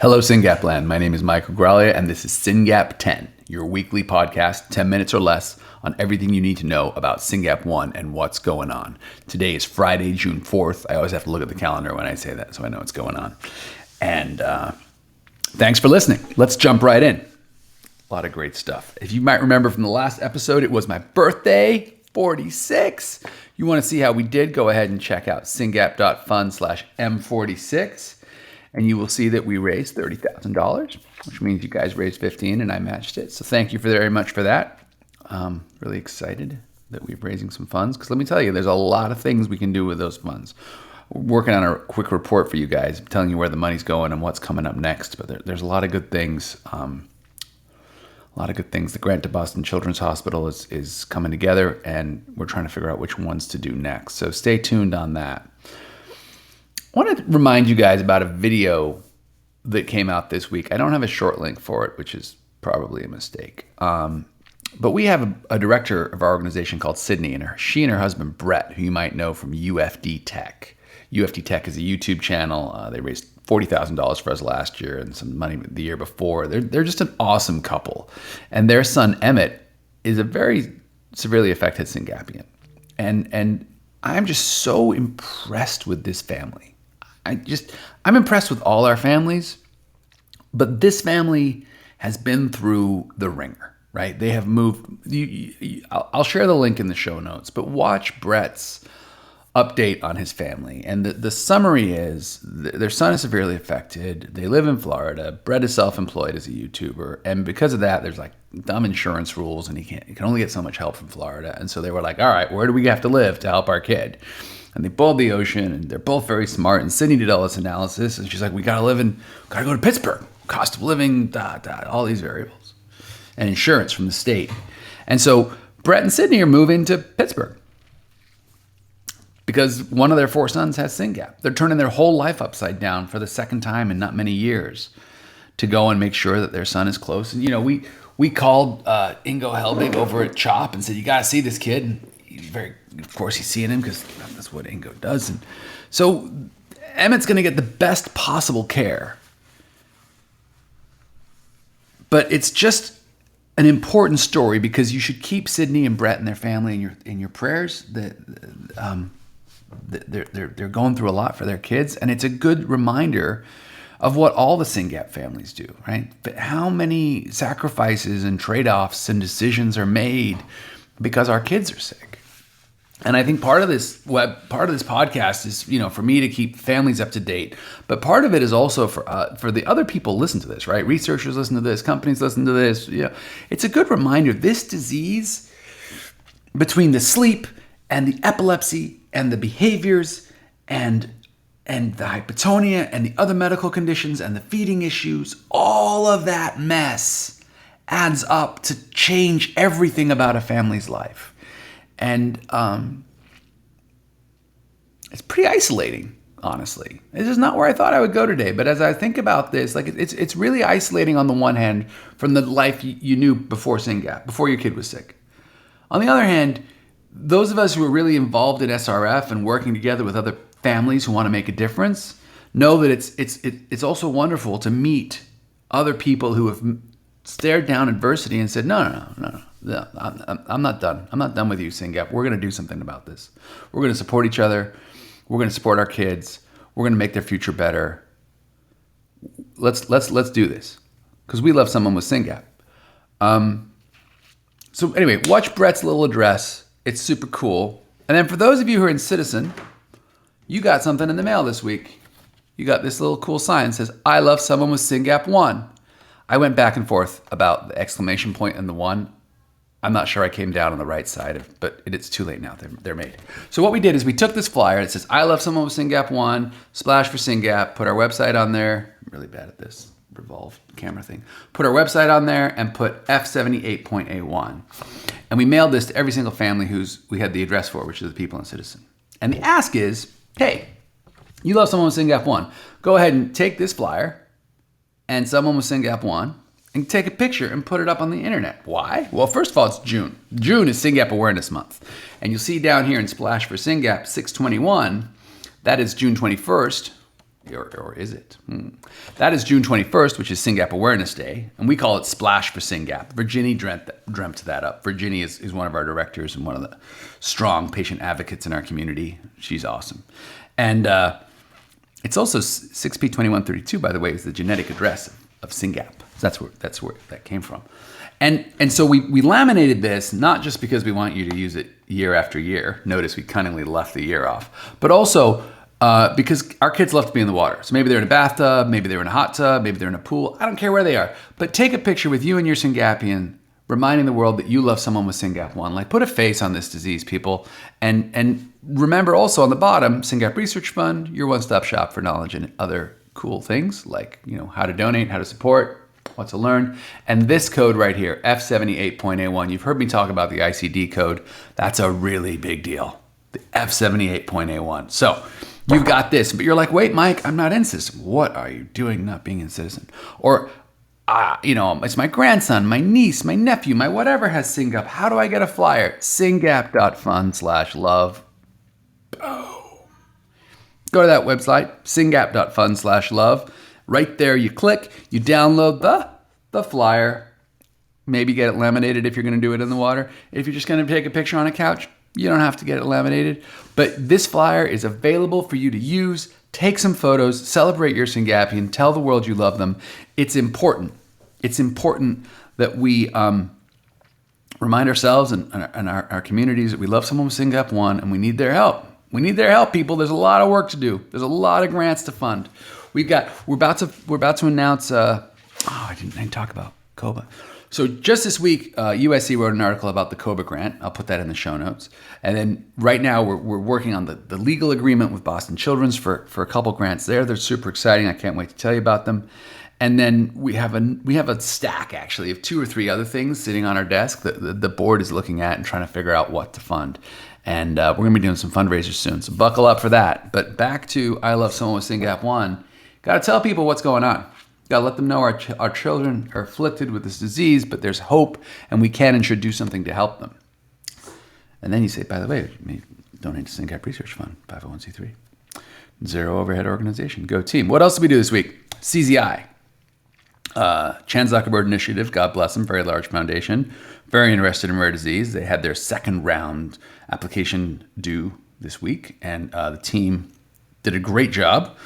Hello, SYNGAP land. My name is Michael Graglia, and this is SYNGAP10, your weekly podcast, 10 minutes or less, on everything you need to know about SYNGAP1 and what's going on. Today is Friday, June 4th. I always have to look at the calendar when I say that, so I know what's going on. And thanks for listening. Let's jump right in. A lot of great stuff. If you might remember from the last episode, it was my birthday, 46. You want to see how we did? Go ahead and check out SYNGAP.fund/M46. And you will see that we raised $30,000, which means you guys raised 15 and I matched it. So thank you very much for that. Really excited that we're raising some funds, because let me tell you, there's a lot of things we can do with those funds. We're working on a quick report for you guys, telling you where the money's going and what's coming up next. But there's a lot of good things. The grant to Boston Children's Hospital is coming together, and we're trying to figure out which ones to do next. So stay tuned on that. I want to remind you guys about a video that came out this week. I don't have a short link for it, which is probably a mistake. But we have a director of our organization called Sydney, and she and her husband, Brett, who you might know from UFD Tech. UFD Tech is a YouTube channel. They raised $40,000 for us last year and some money the year before. They're just an awesome couple. And their son, Emmett, is a very severely affected SYNGAPian. And I'm just so impressed with this family. I'm impressed with all our families, but this family has been through the ringer, right? They have moved. I'll share the link in the show notes, but watch Brett's update on his family. And the summary is their son is severely affected. They live in Florida. Brett is self-employed as a YouTuber. And because of that, there's like dumb insurance rules, and he can only get so much help from Florida. And so they were like, all right, where do we have to live to help our kid? And they bowled the ocean, and they're both very smart. And Sydney did all this analysis, and she's like, we gotta go to Pittsburgh. Cost of living, all these variables. And insurance from the state. And so Brett and Sydney are moving to Pittsburgh because one of their 4 sons has SYNGAP. They're turning their whole life upside down for the second time in not many years to go and make sure that their son is close. And, we called Ingo Helbig over at CHOP and said, you gotta see this kid. And of course he's seeing him because that's what Ingo does. And so Emmett's going to get the best possible care. But it's just an important story because you should keep Sydney and Brett and their family in your prayers. They're going through a lot for their kids, and it's a good reminder of what all the SYNGAP families do, right? But how many sacrifices and trade-offs and decisions are made because our kids are sick. And I think part of this podcast is, for me to keep families up to date. But part of it is also for the other people listen to this, right? Researchers listen to this, companies listen to this. It's a good reminder. This disease, between the sleep and the epilepsy and the behaviors and the hypotonia and the other medical conditions and the feeding issues, all of that mess adds up to change everything about a family's life. And it's pretty isolating, honestly. This is not where I thought I would go today. But as I think about this, it's really isolating on the one hand from the life you knew before SYNGAP, before your kid was sick. On the other hand, those of us who are really involved in SRF and working together with other families who want to make a difference know that it's also wonderful to meet other people who have stared down adversity and said, no. I'm not done. I'm not done with you, SYNGAP. We're going to do something about this. We're going to support each other. We're going to support our kids. We're going to make their future better. Let's do this because we love someone with SYNGAP. So anyway, watch Brett's little address. It's super cool. And then for those of you who are in Citizen, you got something in the mail this week. You got this little cool sign that says, I love someone with SYNGAP1. I went back and forth about the exclamation point and the 1. I'm not sure I came down on the right side, but it's too late now. They're made. So what we did is we took this flyer that says, I love someone with SYNGAP1, splash for SYNGAP, put our website on there. I'm really bad at this revolve camera thing. Put our website on there and put F78.A1. And we mailed this to every single family we had the address for, which is the people in Citizen. And the ask is, hey, you love someone with SYNGAP1. Go ahead and take this flyer and someone with SYNGAP1 and take a picture and put it up on the internet. Why? Well, first of all, it's June. June is SYNGAP Awareness Month. And you'll see down here in Splash for SYNGAP 621, that is June 21st. or is it? That is June 21st, which is SYNGAP Awareness Day, and we call it Splash for SYNGAP. Virginie dreamt that up. Virginie is one of our directors and one of the strong patient advocates in our community. She's awesome. And it's also 6P2132, by the way, is the genetic address of SYNGAP. That's where that came from. And so we laminated this, not just because we want you to use it year after year. Notice we cunningly left the year off. But also because our kids love to be in the water. So maybe they're in a bathtub, maybe they're in a hot tub, maybe they're in a pool. I don't care where they are. But take a picture with you and your SynGAPian, reminding the world that you love someone with SYNGAP1. Like, put a face on this disease, people. And remember also on the bottom, SYNGAP Research Fund, your one-stop shop for knowledge and other cool things like, how to donate, how to support, what to learn. And this code right here, F78.A1, you've heard me talk about the ICD code. That's a really big deal, the F78.A1. So you've got this, but you're like, wait, Mike, I'm not in Citizen. What are you doing not being in Citizen? Or, it's my grandson, my niece, my nephew, my whatever has SynGAP. How do I get a flyer? SYNGAP.fund/love. Go to that website, SYNGAP.fund/love. Right there, you click, you download the flyer, maybe get it laminated if you're going to do it in the water. If you're just going to take a picture on a couch, you don't have to get it laminated. But this flyer is available for you to use. Take some photos, celebrate your SynGAPian, tell the world you love them. It's important. It's important that we remind ourselves and our communities that we love someone with SYNGAP1 and we need their help. We need their help, people. There's a lot of work to do. There's a lot of grants to fund. We're about to announce. I didn't talk about COBA. So just this week, USC wrote an article about the COBA grant. I'll put that in the show notes. And then right now we're working on the legal agreement with Boston Children's for a couple grants there. They're super exciting. I can't wait to tell you about them. And then we have a stack actually of 2 or 3 other things sitting on our desk that the board is looking at and trying to figure out what to fund. And we're going to be doing some fundraisers soon. So buckle up for that. But back to I Love Someone with SYNGAP1. Got to tell people what's going on. Got to let them know our children are afflicted with this disease, but there's hope, and we can and should do something to help them. And then you say, by the way, donate to SynGAP Research Fund, 501c3. Zero overhead organization. Go team. What else did we do this week? CZI. Chan Zuckerberg Initiative, God bless them, very large foundation. Very interested in rare disease. They had their second round application due this week, and the team did a great job.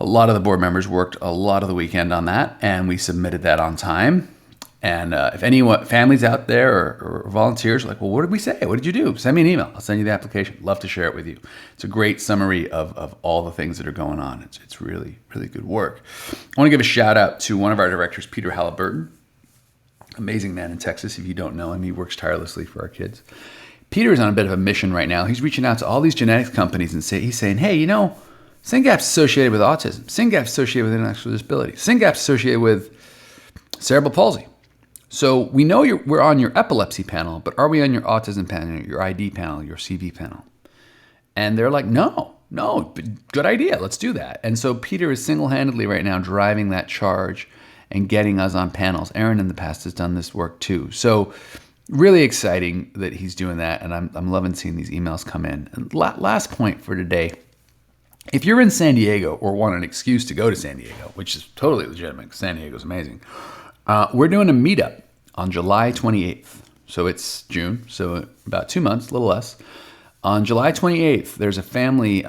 A lot of the board members worked a lot of the weekend on that, and we submitted that on time. And if any families out there or volunteers are like, well, what did we say? What did you do? Send me an email. I'll send you the application. Love to share it with you. It's a great summary of all the things that are going on. It's really, really good work. I want to give a shout out to one of our directors, Peter Halliburton. Amazing man in Texas. If you don't know him, he works tirelessly for our kids. Peter is on a bit of a mission right now. He's reaching out to all these genetics companies and he's saying, hey, SynGAP's associated with autism. SynGAP's associated with intellectual disability. SynGAP's associated with cerebral palsy. So we know we're on your epilepsy panel, but are we on your autism panel, your ID panel, your CV panel? And they're like, no, good idea. Let's do that. And so Peter is single-handedly right now driving that charge and getting us on panels. Aaron in the past has done this work too. So really exciting that he's doing that. And I'm loving seeing these emails come in. And last point for today. If you're in San Diego or want an excuse to go to San Diego, which is totally legitimate, San Diego's amazing, we're doing a meetup on July 28th. So it's June, so about 2 months, a little less. On July 28th, there's a family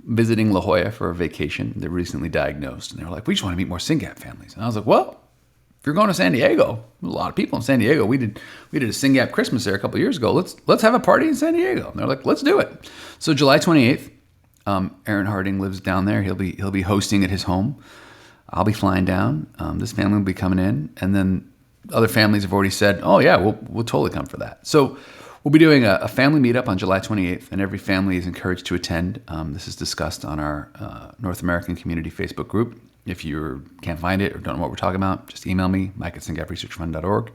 visiting La Jolla for a vacation. They're recently diagnosed, and they were like, we just want to meet more SYNGAP families. And I was like, well, if you're going to San Diego, there's a lot of people in San Diego. We did a SYNGAP Christmas there a couple of years ago. Let's have a party in San Diego. And they're like, let's do it. So July 28th. Aaron Harding lives down there. He'll be hosting at his home. I'll be flying down. This family will be coming in, and then other families have already said, "Oh yeah, we'll totally come for that." So we'll be doing a family meetup on July 28th, and every family is encouraged to attend. This is discussed on our North American Community Facebook group. If you can't find it or don't know what we're talking about, just email me, mike@syngapresearchfund.org.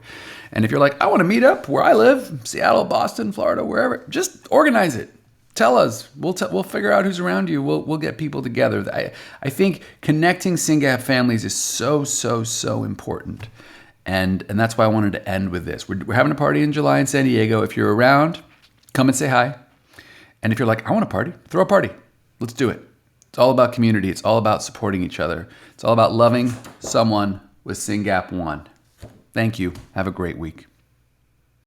And if you're like, I want to meet up where I live, Seattle, Boston, Florida, wherever, just organize it. Tell us. We'll figure out who's around you. We'll get people together. I think connecting SYNGAP families is so important, and that's why I wanted to end with this. We're having a party in July in San Diego. If you're around, come and say hi. And if you're like, I want a party, throw a party. Let's do it. It's all about community. It's all about supporting each other. It's all about loving someone with SynGAP1. Thank you. Have a great week.